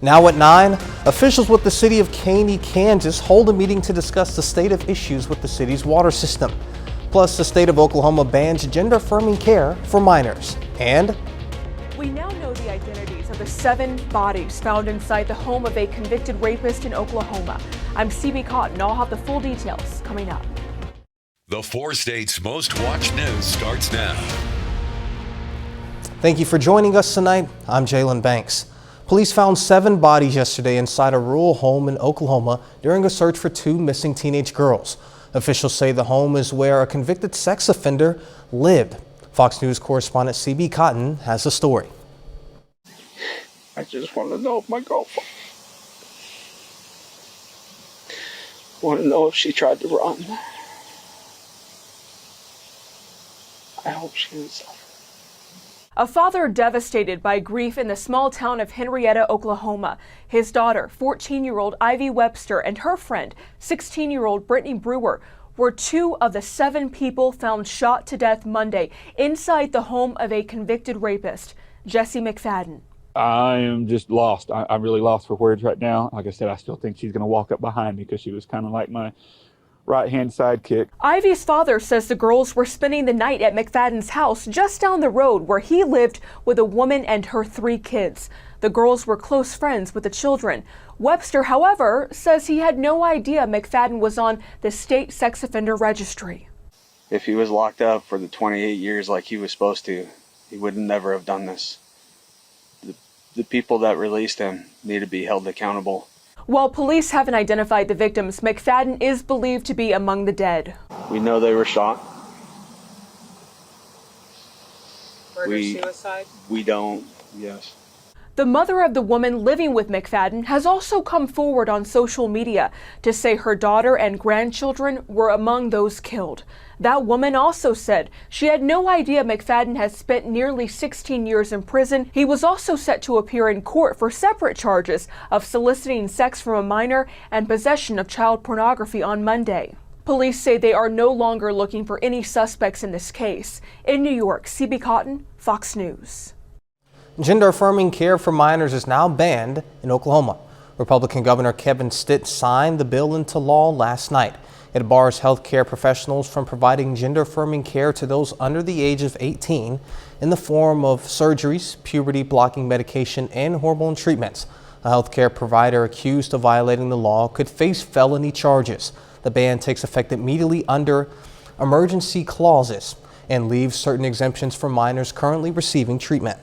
Now at 9, officials with the city of Caney, Kansas hold a meeting to discuss the state of issues with the city's water system. Plus, the state of Oklahoma bans gender-affirming care for minors. And we now know the identities of the 7 bodies found inside the home of a convicted rapist in Oklahoma. I'm CB Cotton. I'll have the full details coming up. The 4 states' most watched news starts now. Thank you for joining us tonight. I'm Jalen Banks. Police found 7 bodies yesterday inside a rural home in Oklahoma during a search for 2 missing teenage girls. Officials say the home is where a convicted sex offender lived. Fox News correspondent CB Cotton has the story. I just want to know if my girlfriend. I want to know if she tried to run. I hope she didn't suffer. A father devastated by grief in the small town of Henrietta, Oklahoma. His daughter, 14-year-old Ivy Webster, and her friend, 16-year-old Brittany Brewer, were 2 of the 7 people found shot to death Monday inside the home of a convicted rapist. Jesse McFadden. I am just lost. I'm really lost for words right now. Like I said, I still think she's going to walk up behind me because she was kind of like my right-hand sidekick. Ivy's father says the girls were spending the night at McFadden's house just down the road where he lived with a woman and her 3 kids. The girls were close friends with the children. Webster, however, says he had no idea McFadden was on the state sex offender registry. If he was locked up for the 28 years like he was supposed to, he would never have done this. The people that released him need to be held accountable. While police haven't identified the victims, McFadden is believed to be among the dead. We know they were shot. Murder-suicide? We don't, yes. The mother of the woman living with McFadden has also come forward on social media to say her daughter and grandchildren were among those killed. That woman also said she had no idea McFadden had spent nearly 16 years in prison. He was also set to appear in court for separate charges of soliciting sex from a minor and possession of child pornography on Monday. Police say they are no longer looking for any suspects in this case. In New York, CB Cotton, Fox News. Gender-affirming care for minors is now banned in Oklahoma. Republican Governor Kevin Stitt signed the bill into law last night. It bars healthcare professionals from providing gender-affirming care to those under the age of 18 in the form of surgeries, puberty-blocking medication, and hormone treatments. A healthcare provider accused of violating the law could face felony charges. The ban takes effect immediately under emergency clauses and leaves certain exemptions for minors currently receiving treatment.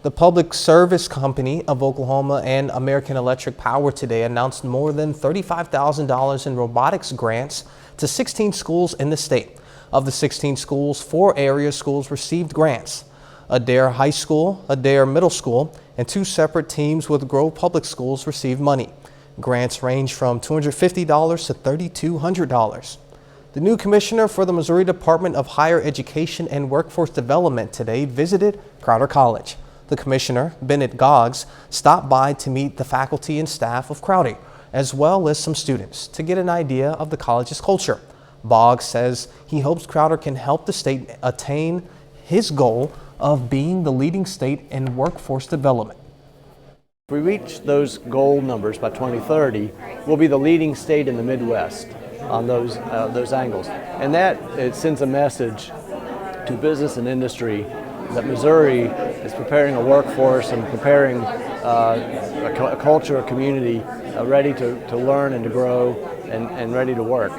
The Public Service Company of Oklahoma and American Electric Power today announced more than $35,000 in robotics grants to 16 schools in the state. Of the 16 schools, 4 area schools received grants. Adair High School, Adair Middle School, and 2 separate teams with Grove Public Schools received money. Grants range from $250 to $3,200. The new commissioner for the Missouri Department of Higher Education and Workforce Development today visited Crowder College. The commissioner, Bennett Goggs, stopped by to meet the faculty and staff of Crowder, as well as some students, to get an idea of the college's culture. Boggs says he hopes Crowder can help the state attain his goal of being the leading state in workforce development. If we reach those goal numbers by 2030, we'll be the leading state in the Midwest on those angles. And that it sends a message to business and industry that Missouri is preparing a workforce and preparing a culture, a community ready to learn and to grow and ready to work.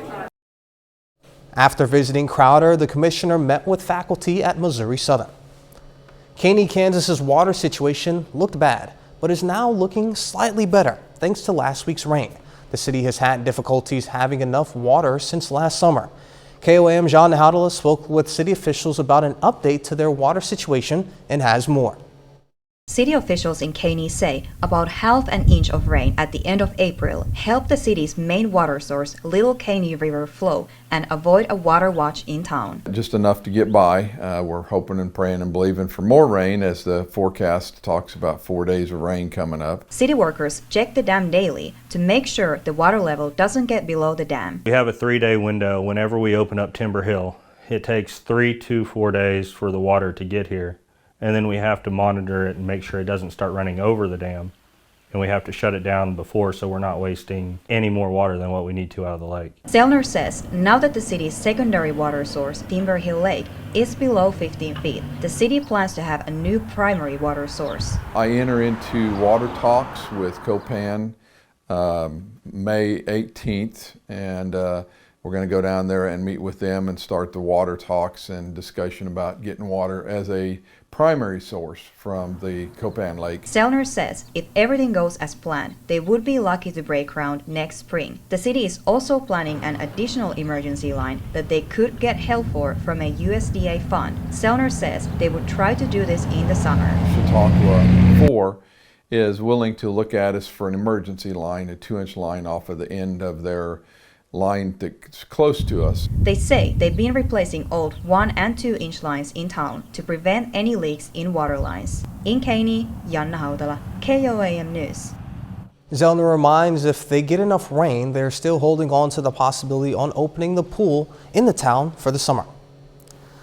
After visiting Crowder, the commissioner met with faculty at Missouri Southern. Caney, Kansas's water situation looked bad, but is now looking slightly better thanks to last week's rain. The city has had difficulties having enough water since last summer. KOAM John Haudela spoke with city officials about an update to their water situation and has more. City officials in Caney say about half an inch of rain at the end of April helped the city's main water source, Little Caney River, flow and avoid a water watch in town. Just enough to get by. We're hoping and praying and believing for more rain as the forecast talks about 4 days of rain coming up. City workers check the dam daily to make sure the water level doesn't get below the dam. We have a 3-day window whenever we open up Timber Hill. It takes 3 to 4 days for the water to get here. and then we have to monitor it and make sure it doesn't start running over the dam. And we have to shut it down before, so we're not wasting any more water than what we need to out of the lake. Zellner says now that the city's secondary water source, Timber Hill Lake, is below 15 feet, the city plans to have a new primary water source. I enter into water talks with KOAM May 18th, and we're going to go down there and meet with them and start the water talks and discussion about getting water as a primary source from the KOAM Lake. Zellner says if everything goes as planned, they would be lucky to break ground next spring. The city is also planning an additional emergency line that they could get help for from a USDA fund. Zellner says they would try to do this in the summer. Chautauqua 4 is willing to look at us for an emergency line, a 2-inch line off of the end of their line that's close to us. They say they've been replacing old 1- and 2-inch lines in town to prevent any leaks in water lines. In Caney, Janna Hautala, KOAM News. Zellner reminds if they get enough rain, they're still holding on to the possibility on opening the pool in the town for the summer.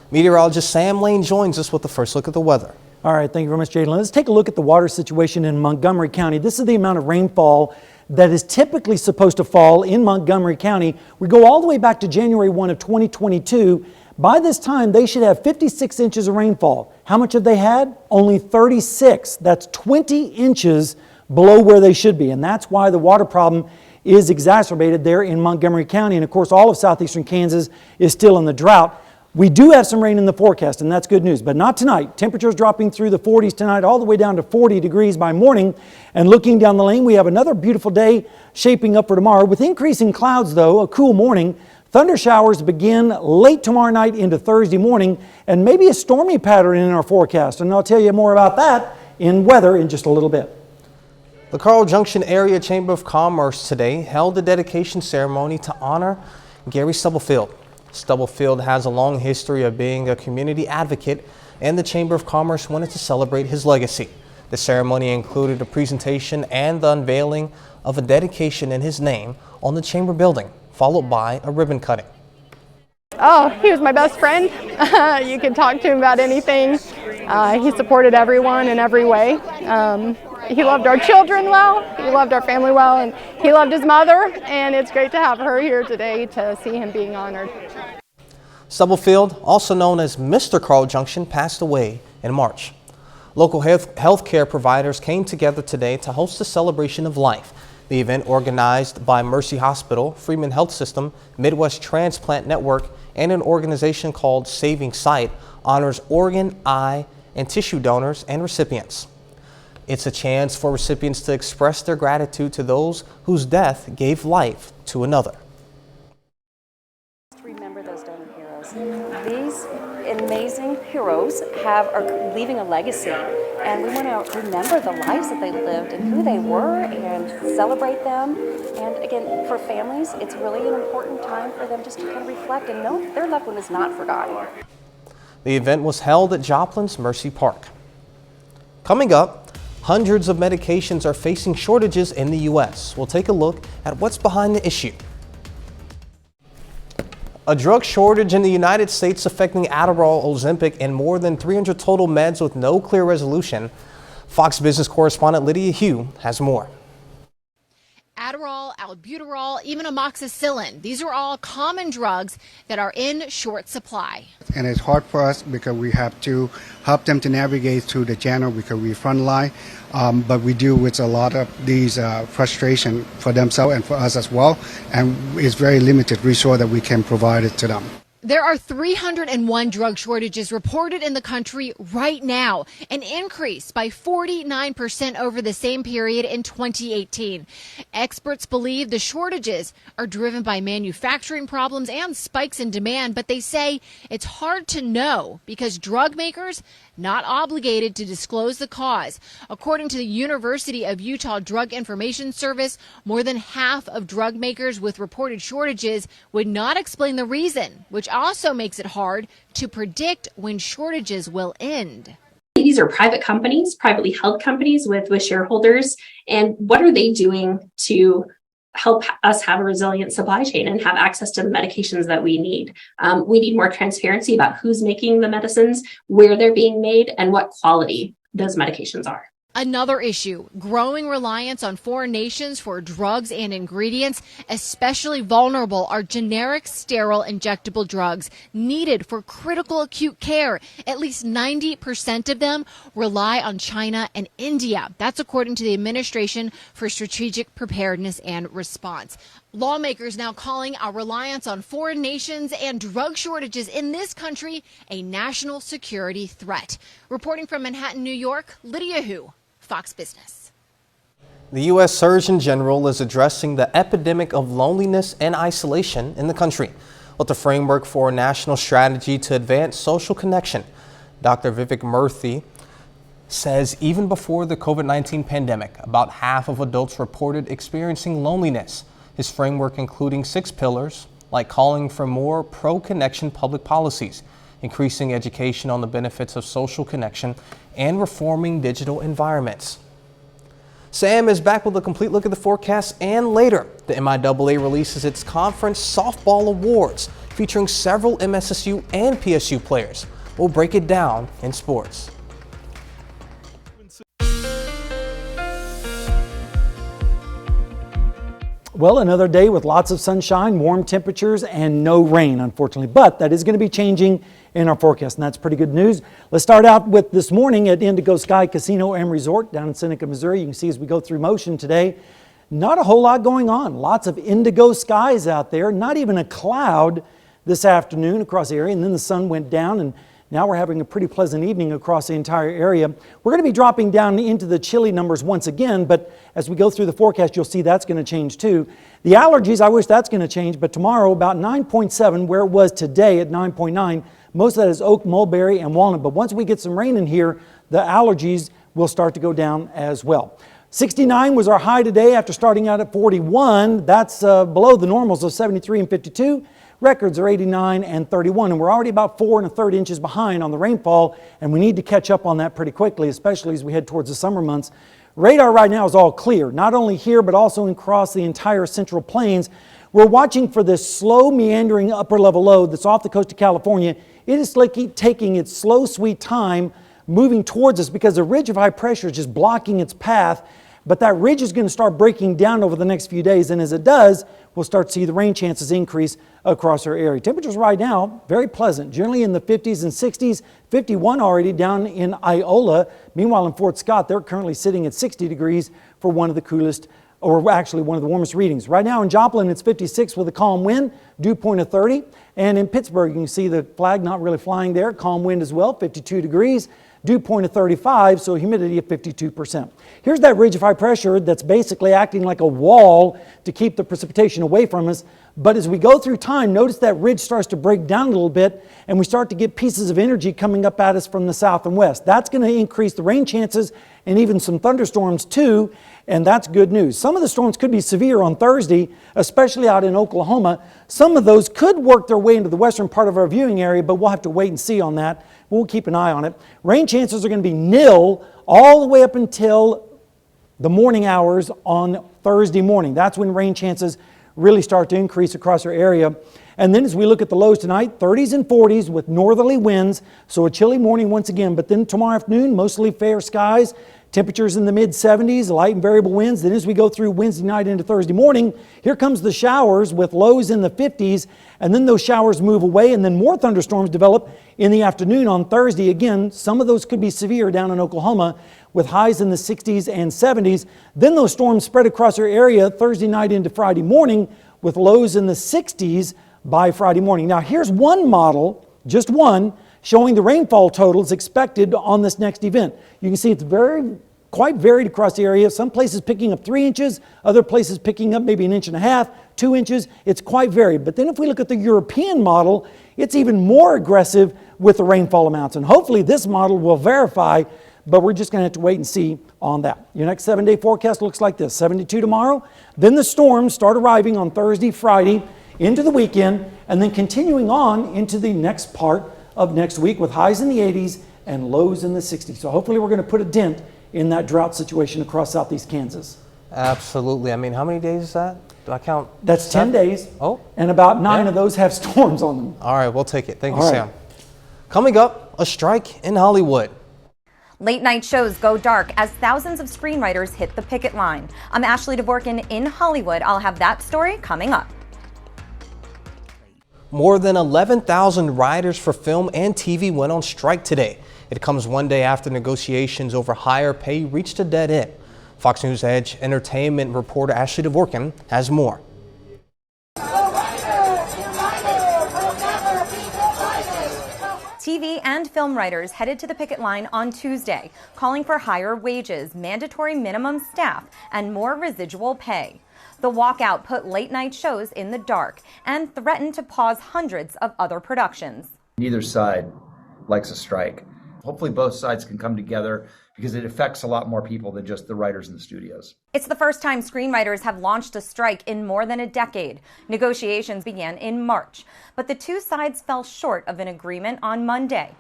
Meteorologist Sam Lane joins us with the first look at the weather. All right, thank you very much, Jalen. Let's take a look at the water situation in Montgomery County. This is the amount of rainfall that is typically supposed to fall in Montgomery County. We go all the way back to January 1 of 2022. By this time, they should have 56 inches of rainfall. How much have they had? Only 36. That's 20 inches below where they should be. And that's why the water problem is exacerbated there in Montgomery County. And of course, all of southeastern Kansas is still in the drought. We do have some rain in the forecast, and that's good news, but not tonight. Temperatures dropping through the 40s tonight, all the way down to 40 degrees by morning. And looking down the lane, we have another beautiful day shaping up for tomorrow. With increasing clouds, though, a cool morning. Thunder showers begin late tomorrow night into Thursday morning, and maybe a stormy pattern in our forecast. And I'll tell you more about that in weather in just a little bit. The Carl Junction Area Chamber of Commerce today held a dedication ceremony to honor Gary Stubblefield. Stubblefield has a long history of being a community advocate, and the Chamber of Commerce wanted to celebrate his legacy. The ceremony included a presentation and the unveiling of a dedication in his name on the Chamber building, followed by a ribbon cutting. Oh, he was my best friend. You could talk to him about anything. He supported everyone in every way. He loved our children well, he loved our family well, and he loved his mother, and it's great to have her here today to see him being honored. Stubblefield, also known as Mr. Carl Junction, passed away in March. Local health care providers came together today to host a celebration of life. The event, organized by Mercy Hospital, Freeman Health System, Midwest Transplant Network, and an organization called Saving Sight, honors organ, eye, and tissue donors and recipients. It's a chance for recipients to express their gratitude to those whose death gave life to another. Remember those donor heroes. These amazing heroes are leaving a legacy, and we want to remember the lives that they lived and who they were and celebrate them. And again, for families, it's really an important time for them just to kind of reflect and know that their loved one is not forgotten. The event was held at Joplin's Mercy Park. Coming up, hundreds of medications are facing shortages in the U.S. We'll take a look at what's behind the issue. A drug shortage in the United States affecting Adderall, Ozempic, and more than 300 total meds with no clear resolution. Fox Business correspondent Lydia Hugh has more. Adderall, albuterol, even amoxicillin. These are all common drugs that are in short supply. And it's hard for us because we have to help them to navigate through the channel because we frontline. But we deal with a lot of these frustration for themselves and for us as well. And it's very limited resource that we can provide it to them. There are 301 drug shortages reported in the country right now, an increase by 49% over the same period in 2018. Experts believe the shortages are driven by manufacturing problems and spikes in demand, but they say it's hard to know because drug makers not obligated to disclose the cause. According to the University of Utah Drug Information Service, more than half of drug makers with reported shortages would not explain the reason, which also makes it hard to predict when shortages will end. These are private companies, privately held companies with shareholders. And what are they doing to help us have a resilient supply chain and have access to the medications that we need. We need more transparency about who's making the medicines, where they're being made, and what quality those medications are. Another issue, growing reliance on foreign nations for drugs and ingredients. Especially vulnerable are generic, sterile, injectable drugs needed for critical acute care. At least 90% of them rely on China and India. That's according to the Administration for Strategic Preparedness and Response. Lawmakers now calling our reliance on foreign nations and drug shortages in this country a national security threat. Reporting from Manhattan, New York, Lydia Hu, Fox Business. The U.S. Surgeon General is addressing the epidemic of loneliness and isolation in the country with a framework for a national strategy to advance social connection. Dr. Vivek Murthy says even before the COVID-19 pandemic, about half of adults reported experiencing loneliness. His framework including 6 pillars, like calling for more pro-connection public policies, increasing education on the benefits of social connection, and reforming digital environments. Sam is back with a complete look at the forecast, and later, the MIAA releases its conference softball awards featuring several MSSU and PSU players. We'll break it down in sports. Well, another day with lots of sunshine, warm temperatures, and no rain, unfortunately. But that is going to be changing in our forecast, and that's pretty good news. Let's start out with this morning at Indigo Sky Casino and Resort down in Seneca, Missouri. You can see as we go through motion today, not a whole lot going on. Lots of indigo skies out there, not even a cloud this afternoon across the area, and then the sun went down, and now we're having a pretty pleasant evening across the entire area. We're going to be dropping down into the chilly numbers once again, but as we go through the forecast, you'll see that's going to change too. The allergies, I wish that's going to change, but tomorrow about 9.7, where it was today at 9.9. Most of that is oak, mulberry, and walnut, but once we get some rain in here, the allergies will start to go down as well. 69 was our high today after starting out at 41. That's below the normals of 73 and 52. Records are 89 and 31, and we're already about 4 1/3 inches behind on the rainfall, and we need to catch up on that pretty quickly, especially as we head towards the summer months. Radar right now is all clear, not only here, but also across the entire Central Plains. We're watching for this slow meandering upper level low that's off the coast of California. It is taking its slow, sweet time moving towards us because the ridge of high pressure is just blocking its path. But that ridge is going to start breaking down over the next few days, and as it does, we'll start to see the rain chances increase across our area. Temperatures right now, very pleasant, generally in the 50s and 60s, 51 already down in Iola. Meanwhile, in Fort Scott, they're currently sitting at 60 degrees for one of the coolest, or actually one of the warmest readings. Right now in Joplin, it's 56 with a calm wind, dew point of 30. And in Pittsburgh, you can see the flag not really flying there, calm wind as well, 52 degrees. Dew point of 35, so humidity of 52%. Here's that ridge of high pressure that's basically acting like a wall to keep the precipitation away from us. But as we go through time, notice that ridge starts to break down a little bit, and we start to get pieces of energy coming up at us from the south and west. That's going to increase the rain chances and even some thunderstorms too, and that's good news. Some of the storms could be severe on Thursday, especially out in Oklahoma. Some of those could work their way into the western part of our viewing area, but we'll have to wait and see on that. We'll keep an eye on it. Rain chances are going to be nil all the way up until the morning hours on Thursday morning. That's when rain chances really start to increase across our area. And then as we look at the lows tonight, 30s and 40s with northerly winds, so a chilly morning once again. But then tomorrow afternoon, mostly fair skies. Temperatures in the mid-70s, light and variable winds. Then as we go through Wednesday night into Thursday morning, here comes the showers with lows in the 50s, and then those showers move away, and then more thunderstorms develop in the afternoon on Thursday. Again, some of those could be severe down in Oklahoma with highs in the 60s and 70s. Then those storms spread across our area Thursday night into Friday morning with lows in the 60s by Friday morning. Now here's one model, just one, showing the rainfall totals expected on this next event. You can see it's quite varied across the area. Some places picking up 3 inches, other places picking up maybe 1.5 inches, 2 inches. It's quite varied. But then if we look at the European model, it's even more aggressive with the rainfall amounts. And hopefully this model will verify, but we're just going to have to wait and see on that. Your next 7-day forecast looks like this. 72 tomorrow. Then the storms start arriving on Thursday, Friday, into the weekend, and then continuing on into the next part of next week with highs in the 80s and lows in the 60s. So hopefully we're going to put a dent in that drought situation across southeast Kansas. Absolutely. I mean, how many days is that? Do I count? That's 10 days. Oh. And about 9 Yeah. of those have storms on them. All right, we'll take it. Thank you, All right. Sam. Coming up, a strike in Hollywood. Late night shows go dark as thousands of screenwriters hit the picket line. I'm Ashley Dvorkin in Hollywood. I'll have that story coming up. More than 11,000 writers for film and TV went on strike today. It comes one day after negotiations over higher pay reached a dead end. Fox News Edge entertainment reporter Ashley Dvorkin has more. TV and film writers headed to the picket line on Tuesday, calling for higher wages, mandatory minimum staff, and more residual pay. The walkout put late-night shows in the dark and threatened to pause hundreds of other productions. Neither side likes a strike. Hopefully both sides can come together because it affects a lot more people than just the writers in the studios. It's the first time screenwriters have launched a strike in more than a decade. Negotiations began in March, but the two sides fell short of an agreement on Monday.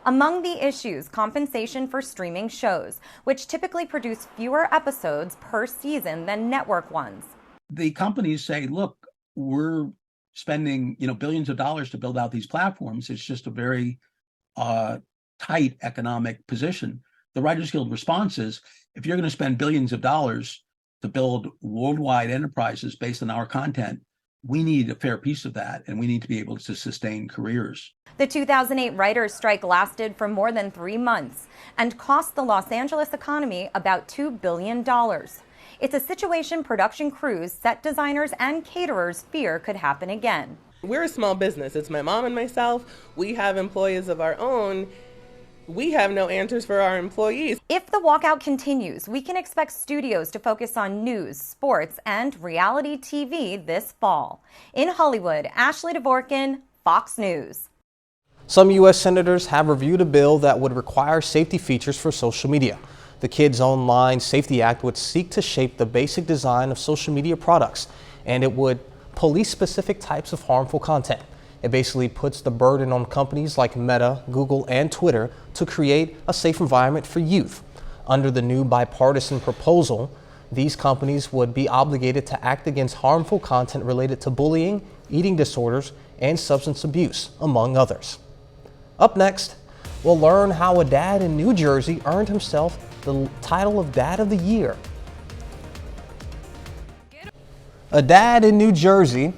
Among the issues, compensation for streaming shows, which typically produce fewer episodes per season than network ones. The companies say, look, we're spending billions of dollars to build out these platforms. It's just a very tight economic position. The Writers Guild response is, if you're going to spend billions of dollars to build worldwide enterprises based on our content, we need a fair piece of that, and we need to be able to sustain careers. The 2008 writers' strike lasted for more than 3 months and cost the Los Angeles economy about $2 billion. It's a situation production crews, set designers, and caterers fear could happen again. We're a small business. It's my mom and myself. We have employees of our own. We have no answers for our employees. If the walkout continues, we can expect studios to focus on news, sports, and reality TV this fall. In Hollywood, Ashley Dvorkin, Fox News. Some U.S. senators have reviewed a bill that would require safety features for social media. The Kids Online Safety Act would seek to shape the basic design of social media products, and it would police specific types of harmful content. It basically puts the burden on companies like Meta, Google, and Twitter to create a safe environment for youth. Under the new bipartisan proposal, these companies would be obligated to act against harmful content related to bullying, eating disorders, and substance abuse, among others. Up next, we'll learn how a dad in New Jersey earned himself the title of Dad of the Year. A dad in New Jersey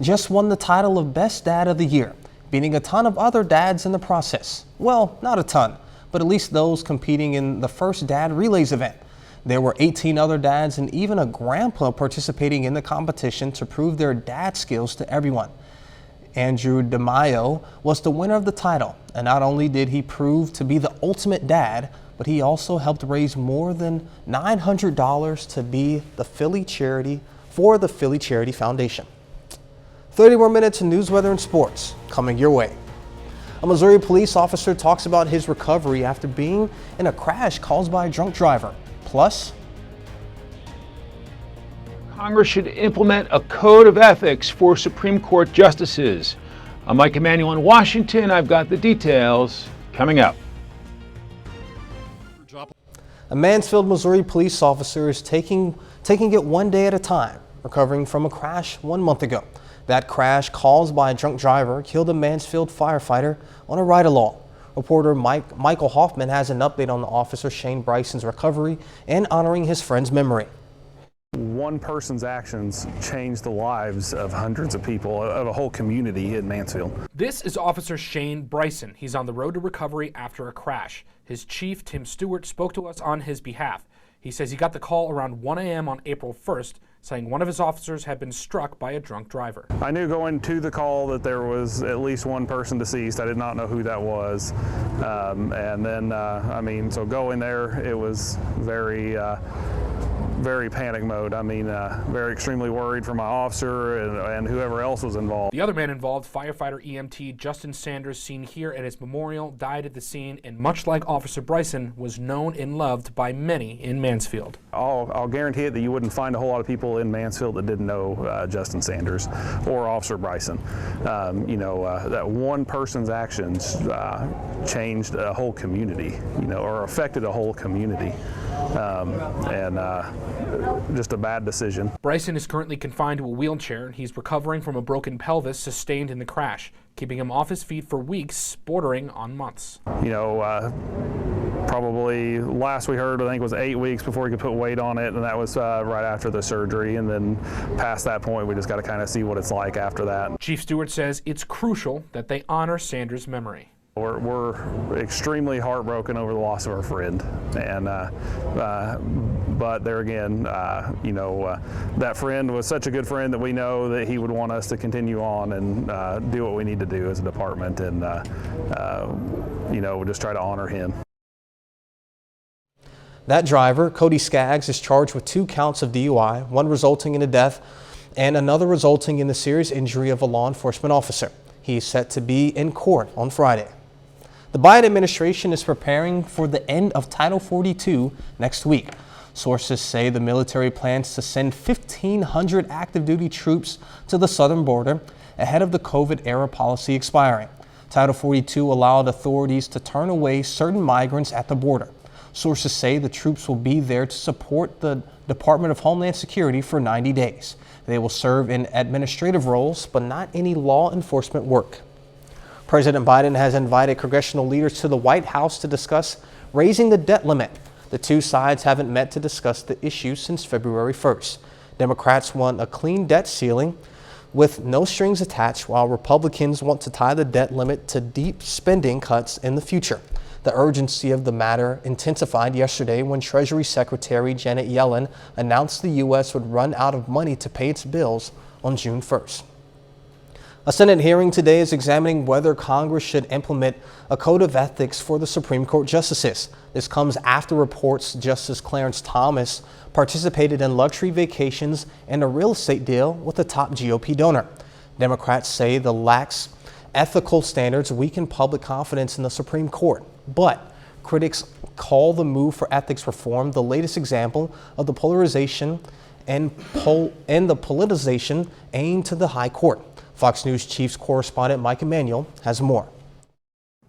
just won the title of Best Dad of the Year, beating a ton of other dads in the process. Well, not a ton, but at least those competing in the first Dad Relays event. There were 18 other dads and even a grandpa participating in the competition to prove their dad skills to everyone. Andrew DeMaio was the winner of the title, and not only did he prove to be the ultimate dad, but he also helped raise more than $900 to be the Philly charity for the Philly Charity Foundation. 30 more minutes of news, weather, and sports coming your way. A Missouri police officer talks about his recovery after being in a crash caused by a drunk driver. Plus, Congress should implement a code of ethics for Supreme Court justices. I'm Mike Emanuel in Washington. I've got the details coming up. a Mansfield, Missouri police officer is taking it one day at a time, recovering from a crash 1 month ago. That crash, caused by a drunk driver, killed a Mansfield firefighter on a ride-along. Reporter Michael Hoffman has an update on the officer Shane Bryson's recovery and honoring his friend's memory. One person's actions changed the lives of hundreds of people, of a whole community in Mansfield. This is Officer Shane Bryson. He's on the road to recovery after a crash. His chief, Tim Stewart, spoke to us on his behalf. He says he got the call around 1 a.m. on April 1st, saying one of his officers had been struck by a drunk driver. I knew going to the call that there was at least one person deceased. I did not know who that was. And then, so going there, it was very panic mode. Very extremely worried for my officer and whoever else was involved. The other man involved, firefighter EMT Justin Sanders, seen here at his memorial, died at the scene, and much like Officer Bryson, was known and loved by many in Mansfield. I'll guarantee it that you wouldn't find a whole lot of people in Mansfield that didn't know Justin Sanders or Officer Bryson. That one person's actions changed a whole community, or affected a whole community. and just a bad decision. Bryson is currently confined to a wheelchair. He's recovering from a broken pelvis sustained in the crash, keeping him off his feet for weeks, bordering on months. You know, probably last we heard, I think, was 8 weeks before he could put weight on it, and that was right after the surgery. And then past that point, we just got to kind of see what it's like after that. Chief Stewart says it's crucial that they honor Sanders' memory. We're extremely heartbroken over the loss of our friend, and but there again, you know, that friend was such a good friend that we know that he would want us to continue on and do what we need to do as a department, and you know, we'll just try to honor him. That driver, Cody Skaggs, is charged with 2 counts of DUI, one resulting in a death and another resulting in the serious injury of a law enforcement officer. He is set to be in court on Friday. The Biden administration is preparing for the end of Title 42 next week. Sources say the military plans to send 1,500 active duty troops to the southern border ahead of the COVID-era policy expiring. Title 42 allowed authorities to turn away certain migrants at the border. Sources say the troops will be there to support the Department of Homeland Security for 90 days. They will serve in administrative roles, but not any law enforcement work. President Biden has invited congressional leaders to the White House to discuss raising the debt limit. The two sides haven't met to discuss the issue since February 1st. Democrats want a clean debt ceiling with no strings attached, while Republicans want to tie the debt limit to deep spending cuts in the future. The urgency of the matter intensified yesterday when Treasury Secretary Janet Yellen announced the U.S. would run out of money to pay its bills on June 1st. A Senate hearing today is examining whether Congress should implement a code of ethics for the Supreme Court justices. This comes after reports Justice Clarence Thomas participated in luxury vacations and a real estate deal with a top GOP donor. Democrats say the lax ethical standards weaken public confidence in the Supreme Court, but critics call the move for ethics reform the latest example of the polarization and the politicization aimed to the High Court. Fox News Chiefs correspondent Mike Emanuel has more.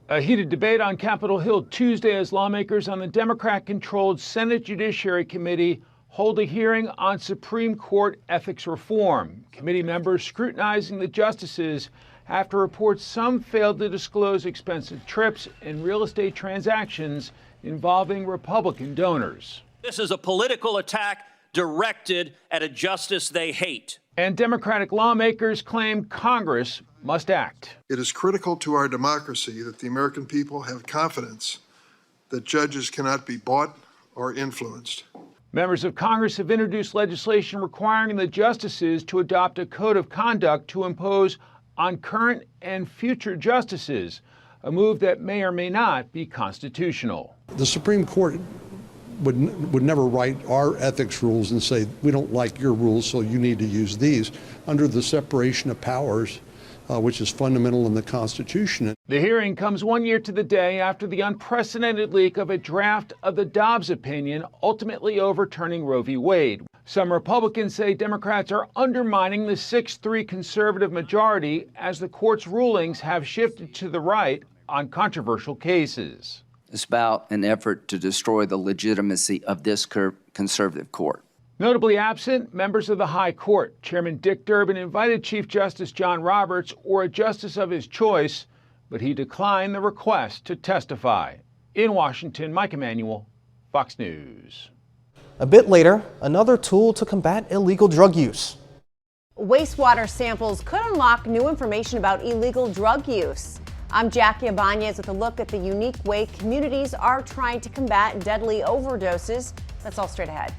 A heated debate on Capitol Hill Tuesday as lawmakers on the Democrat-controlled Senate Judiciary Committee hold a hearing on Supreme Court ethics reform. Committee members scrutinizing the justices after reports some failed to disclose expensive trips and real estate transactions involving Republican donors. This is a political attack directed at a justice they hate. And Democratic lawmakers claim Congress must act. It is critical to our democracy that the American people have confidence that judges cannot be bought or influenced. Members of Congress have introduced legislation requiring the justices to adopt a code of conduct to impose on current and future justices, a move that may or may not be constitutional. The Supreme Court would never write our ethics rules and say, we don't like your rules, so you need to use these, under the separation of powers, which is fundamental in the Constitution. The hearing comes 1 year to the day after the unprecedented leak of a draft of the Dobbs opinion, ultimately overturning Roe v. Wade. Some Republicans say Democrats are undermining the 6-3 conservative majority as the court's rulings have shifted to the right on controversial cases. It's about an effort to destroy the legitimacy of this conservative court. Notably absent, members of the High Court. Chairman Dick Durbin invited Chief Justice John Roberts or a justice of his choice, but he declined the request to testify. In Washington, Mike Emanuel, Fox News. A bit later, another tool to combat illegal drug use. Wastewater samples could unlock new information about illegal drug use. I'm Jackie Ibanez with a look at the unique way communities are trying to combat deadly overdoses. That's all straight ahead.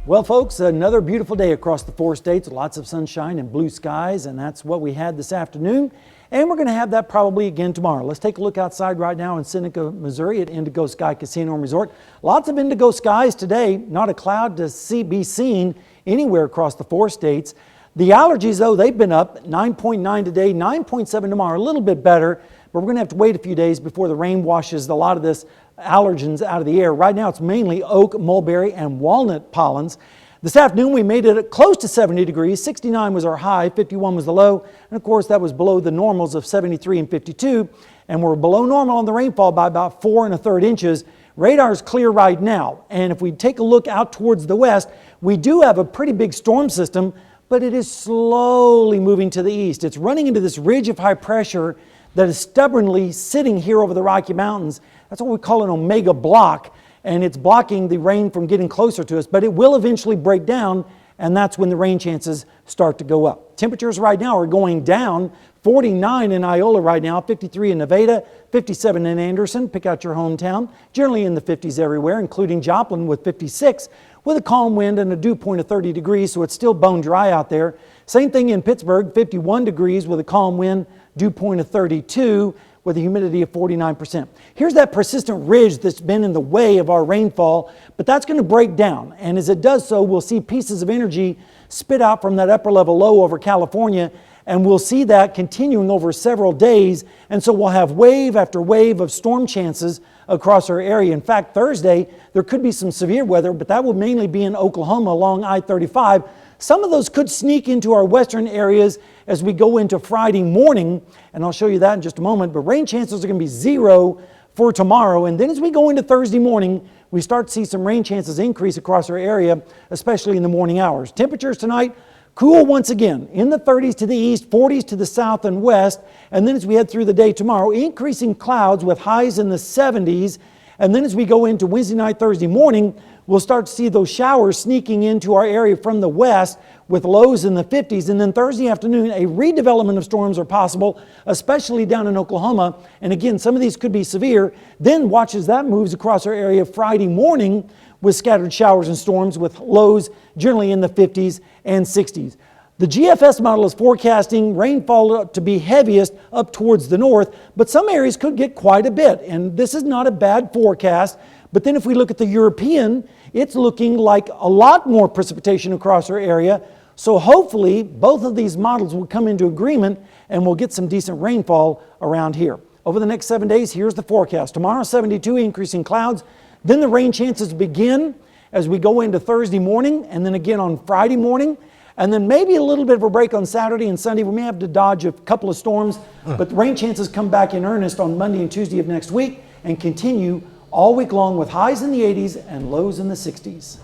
Well, folks, another beautiful day across the 4 states, lots of sunshine and blue skies, and that's what we had this afternoon. And we're going to have that probably again tomorrow. Let's take a look outside right now in Seneca, Missouri at Indigo Sky Casino and Resort. Lots of indigo skies today, not a cloud to be seen anywhere across the 4 states. The allergies, though, they've been up 9.9 today, 9.7 tomorrow, a little bit better, but we're going to have to wait a few days before the rain washes a lot of this allergens out of the air. Right now, it's mainly oak, mulberry, and walnut pollens. This afternoon we made it close to 70 degrees. 69 was our high, 51 was the low, and of course that was below the normals of 73 and 52, and we're below normal on the rainfall by about 4 1/3 inches. Radar is clear right now, and if we take a look out towards the west, we do have a pretty big storm system, but it is slowly moving to the east. It's running into this ridge of high pressure that is stubbornly sitting here over the Rocky Mountains. That's what we call an omega block, and it's blocking the rain from getting closer to us, but it will eventually break down, and that's when the rain chances start to go up. Temperatures right now are going down. 49 in Iola right now, 53 in Nevada, 57 in Anderson, pick out your hometown, generally in the 50s everywhere, including Joplin with 56, with a calm wind and a dew point of 30 degrees, so it's still bone dry out there. Same thing in Pittsburgh, 51 degrees with a calm wind, dew point of 32, with a humidity of 49%. Here's that persistent ridge that's been in the way of our rainfall, but that's going to break down. And as it does so, we'll see pieces of energy spit out from that upper level low over California, and we'll see that continuing over several days. And so we'll have wave after wave of storm chances across our area. In fact, Thursday, there could be some severe weather, but that will mainly be in Oklahoma along I-35. Some of those could sneak into our western areas as we go into Friday morning, and I'll show you that in just a moment, but rain chances are going to be 0 for tomorrow. And then as we go into Thursday morning, we start to see some rain chances increase across our area, especially in the morning hours. Temperatures tonight, cool once again, in the 30s to the east, 40s to the south and west, and then as we head through the day tomorrow, increasing clouds with highs in the 70s, and then as we go into Wednesday night, Thursday morning, we'll start to see those showers sneaking into our area from the west with lows in the 50s. And then Thursday afternoon, a redevelopment of storms are possible, especially down in Oklahoma. And again, some of these could be severe. Then watch as that moves across our area Friday morning with scattered showers and storms with lows generally in the 50s and 60s. The GFS model is forecasting rainfall to be heaviest up towards the north, but some areas could get quite a bit. And this is not a bad forecast. But then if we look at the European, it's looking like a lot more precipitation across our area. So hopefully both of these models will come into agreement and we'll get some decent rainfall around here. Over the next 7 days, here's the forecast. Tomorrow, 72, increasing clouds. Then the rain chances begin as we go into Thursday morning and then again on Friday morning. And then maybe a little bit of a break on Saturday and Sunday. We may have to dodge a couple of storms, but the rain chances come back in earnest on Monday and Tuesday of next week and continue all week long with highs in the 80s and lows in the 60s.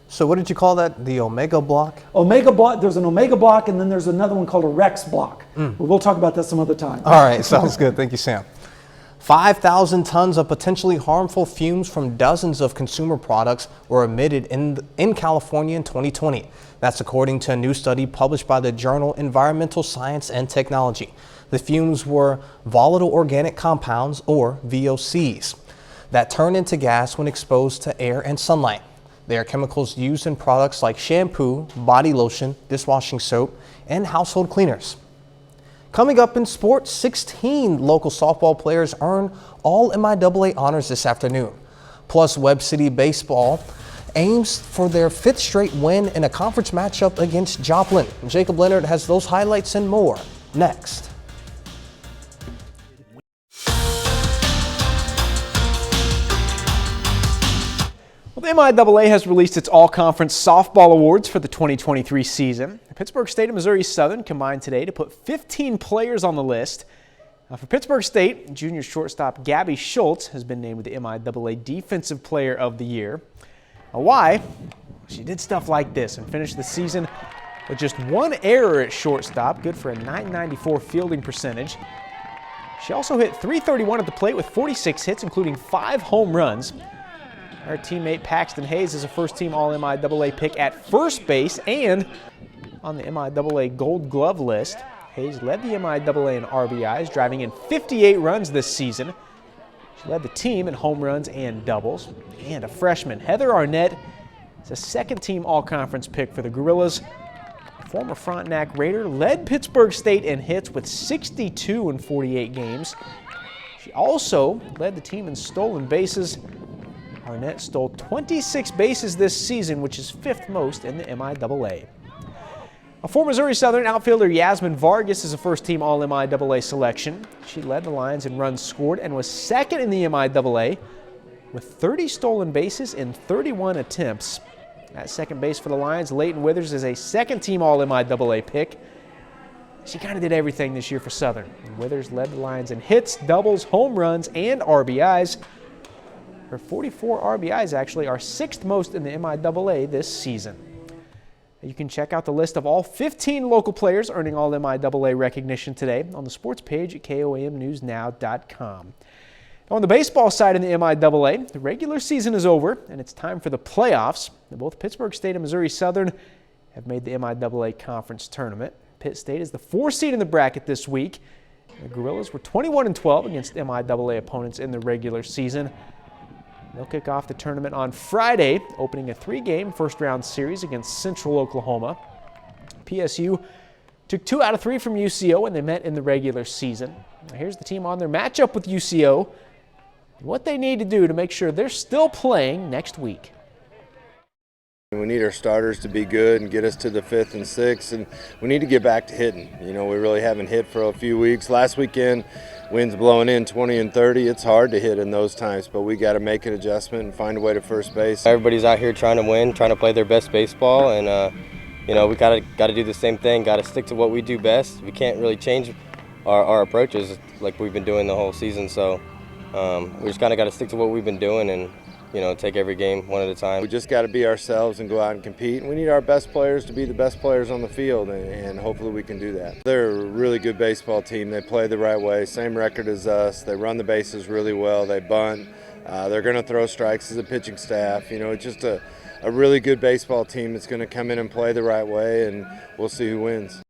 So what did you call that? The omega block? Omega block, there's an omega block and then there's another one called a Rex block. But we'll talk about that some other time. All right, sounds good. Thank you, Sam. 5,000 tons of potentially harmful fumes from dozens of consumer products were emitted in California in 2020. That's according to a new study published by the journal Environmental Science and Technology. The fumes were volatile organic compounds, or VOCs, that turn into gas when exposed to air and sunlight. They are chemicals used in products like shampoo, body lotion, dishwashing soap, and household cleaners. Coming up in sports, 16 local softball players earned all MIAA honors this afternoon. Plus, Webb City Baseball aims for their 5th straight win in a conference matchup against Joplin. Jacob Leonard has those highlights and more next. Well, the MIAA has released its all-conference softball awards for the 2023 season. Pittsburgh State and Missouri Southern combined today to put 15 players on the list. For Pittsburgh State, junior shortstop Gabby Schultz has been named the MIAA Defensive Player of the Year. Why? She did stuff like this and finished the season with just 1 error at shortstop, good for a .994 fielding percentage. She also hit .331 at the plate with 46 hits, including 5 home runs. Her teammate Paxton Hayes is a first-team All-MIAA pick at first base and on the MIAA Gold Glove list. Hayes led the MIAA in RBIs, driving in 58 runs this season. She led the team in home runs and doubles. And a freshman, Heather Arnett, is a second-team All-Conference pick for the Gorillas. Former Frontenac Raider led Pittsburgh State in hits with 62 in 48 games. She also led the team in stolen bases. Arnett stole 26 bases this season, which is 5th most in the MIAA. For Missouri Southern, outfielder Yasmin Vargas is a first-team All-MIAA selection. She led the Lions in runs scored and was 2nd in the MIAA with 30 stolen bases in 31 attempts. At second base for the Lions, Leighton Withers is a second-team All-MIAA pick. She kind of did everything this year for Southern. And Withers led the Lions in hits, doubles, home runs, and RBIs. Her 44 RBIs actually are 6th most in the MIAA this season. You can check out the list of all 15 local players earning All-MIAA recognition today on the sports page at KOAMnewsnow.com. On the baseball side in the MIAA, the regular season is over, and it's time for the playoffs. Both Pittsburg State and Missouri Southern have made the MIAA Conference Tournament. Pitt State is the 4th seed in the bracket this week. The Gorillas were 21-12 against MIAA opponents in the regular season. They'll kick off the tournament on Friday, opening a 3-game first-round series against Central Oklahoma. PSU took 2 out of 3 from UCO when they met in the regular season. Now here's the team on their matchup with UCO and what they need to do to make sure they're still playing next week. We need our starters to be good and get us to the 5th and 6th, and we need to get back to hitting. You know, we really haven't hit for a few weeks. Last weekend, winds blowing in 20 and 30. It's hard to hit in those times, but we got to make an adjustment and find a way to first base. Everybody's out here trying to win, trying to play their best baseball, and you know, we got to do the same thing. Got to stick to what we do best. We can't really change our approaches like we've been doing the whole season. So we just kind of got to stick to what we've been doing and, you know, take every game one at a time. We just got to be ourselves and go out and compete. We need our best players to be the best players on the field, and hopefully we can do that. They're a really good baseball team. They play the right way, same record as us. They run the bases really well. They bunt. They're going to throw strikes as a pitching staff. You know, it's just a really good baseball team that's going to come in and play the right way, and we'll see who wins.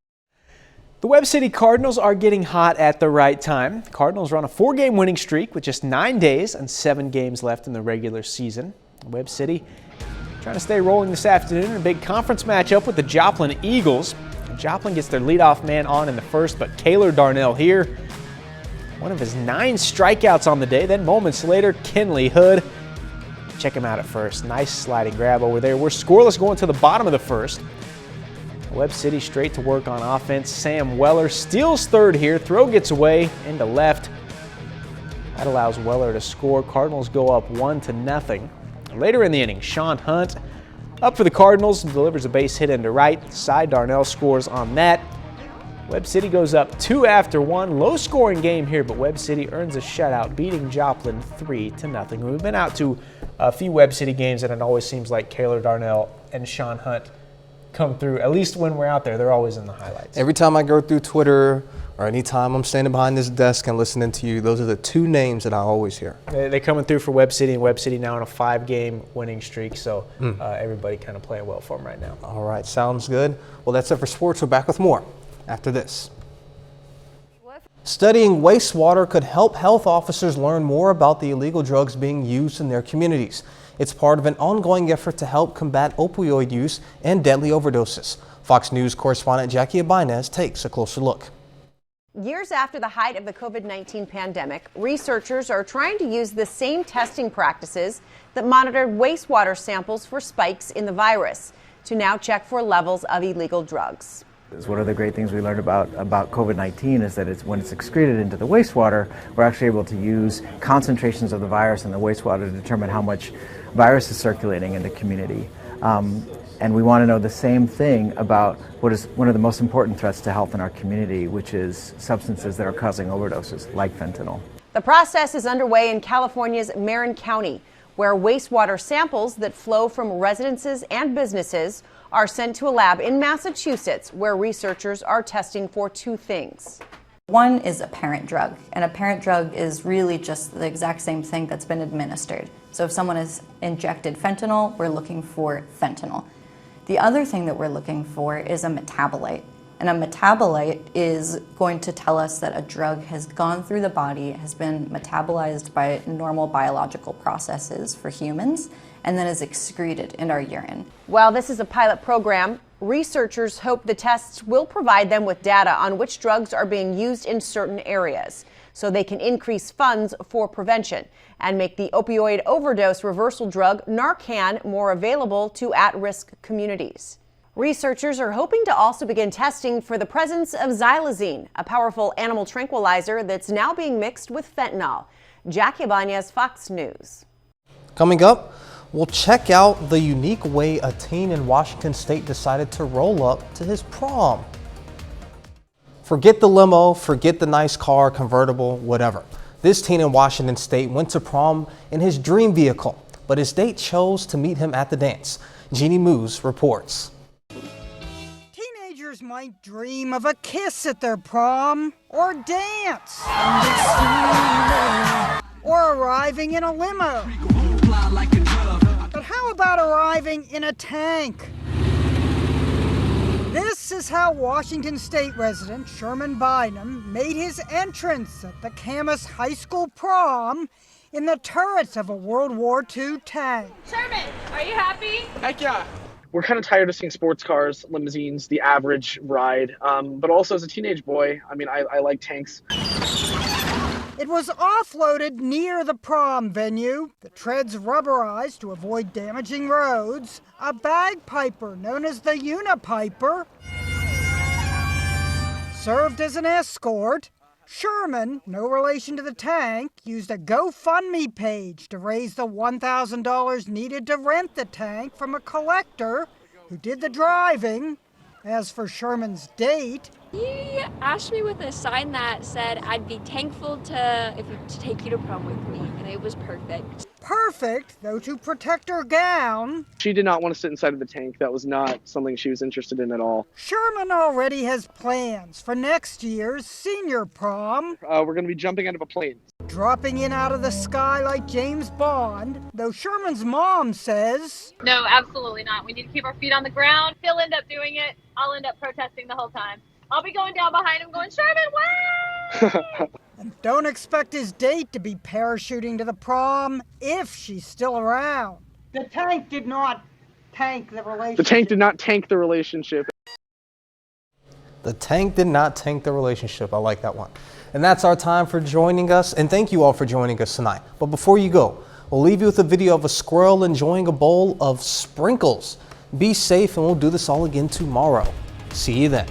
The Webb City Cardinals are getting hot at the right time. The Cardinals are on a 4-game winning streak with just 9 days and 7 games left in the regular season. Webb City trying to stay rolling this afternoon in a big conference matchup with the Joplin Eagles. Joplin gets their leadoff man on in the first, but Kaylor Darnell here, one of his 9 strikeouts on the day. Then moments later, Kenley Hood. Check him out at first. Nice sliding grab over there. We're scoreless going to the bottom of the first. Webb City straight to work on offense. Sam Weller steals third here. Throw gets away into left. That allows Weller to score. Cardinals go up 1-0. Later in the inning, Sean Hunt up for the Cardinals and delivers a base hit into right. Cy Darnell scores on that. Webb City goes up 2 after 1. Low scoring game here, but Webb City earns a shutout, beating Joplin 3-0. We've been out to a few Webb City games, and it always seems like Kaylor Darnell and Sean Hunt come through. At least when we're out there, they're always in the highlights. Every time I go through Twitter or anytime I'm standing behind this desk and listening to you, those are the 2 names that I always hear. They're coming through for Webb City, and Webb City now on a 5-game winning streak, so everybody kind of playing well for them right now. All right, sounds good. Well, that's it for sports. We're back with more after this. Studying wastewater could help health officers learn more about the illegal drugs being used in their communities. It's part of an ongoing effort to help combat opioid use and deadly overdoses. Fox News correspondent Jackie Ibanez takes a closer look. Years after the height of the COVID-19 pandemic, researchers are trying to use the same testing practices that monitored wastewater samples for spikes in the virus to now check for levels of illegal drugs. One of the great things we learned about COVID-19 is that when it's excreted into the wastewater, we're actually able to use concentrations of the virus in the wastewater to determine how much virus is circulating in the community. And we want to know the same thing about what is one of the most important threats to health in our community, which is substances that are causing overdoses, like fentanyl. The process is underway in California's Marin County, where wastewater samples that flow from residences and businesses are sent to a lab in Massachusetts, where researchers are testing for 2 things. One is a parent drug, and a parent drug is really just the exact same thing that's been administered. So if someone has injected fentanyl, we're looking for fentanyl. The other thing that we're looking for is a metabolite. And a metabolite is going to tell us that a drug has gone through the body, has been metabolized by normal biological processes for humans, and then is excreted in our urine. While this is a pilot program, researchers hope the tests will provide them with data on which drugs are being used in certain areas, so they can increase funds for prevention and make the opioid overdose reversal drug Narcan more available to at-risk communities. Researchers are hoping to also begin testing for the presence of xylazine, a powerful animal tranquilizer that's now being mixed with fentanyl. Jackie Ibanez, Fox News. Coming up, Well, check out the unique way a teen in Washington State decided to roll up to his prom. Forget the limo, forget the nice car, convertible, whatever. This teen in Washington State went to prom in his dream vehicle, but his date chose to meet him at the dance. Jeannie Moose reports. Teenagers might dream of a kiss at their prom, or dance, or arriving in a limo. But how about arriving in a tank? This is how Washington State resident Sherman Bynum made his entrance at the Camas High School prom in the turrets of a World War II tank. Sherman, are you happy? Heck yeah. We're kind of tired of seeing sports cars, limousines, the average ride. But also as a teenage boy, I mean, I like tanks. It was offloaded near the prom venue, the treads rubberized to avoid damaging roads, a bagpiper known as the Unipiper served as an escort. Sherman, no relation to the tank, used a GoFundMe page to raise the $1,000 needed to rent the tank from a collector who did the driving. As for Sherman's date, he asked me with a sign that said I'd be thankful to take you to prom with me, and it was perfect. Perfect, though to protect her gown, She did not want to sit inside of the tank. That was not something she was interested in at all. Sherman already has plans for next year's senior prom. We're going to be jumping out of a plane. Dropping in out of the sky like James Bond, though Sherman's mom says, No, absolutely not. We need to keep our feet on the ground. He'll end up doing it. I'll end up protesting the whole time. I'll be going down behind him going, Sherman, wait! And don't expect his date to be parachuting to the prom if she's still around. The tank did not tank the relationship. The tank did not tank the relationship. The tank did not tank the relationship. I like that one. And that's our time for joining us. And thank you all for joining us tonight. But before you go, we'll leave you with a video of a squirrel enjoying a bowl of sprinkles. Be safe, and we'll do this all again tomorrow. See you then.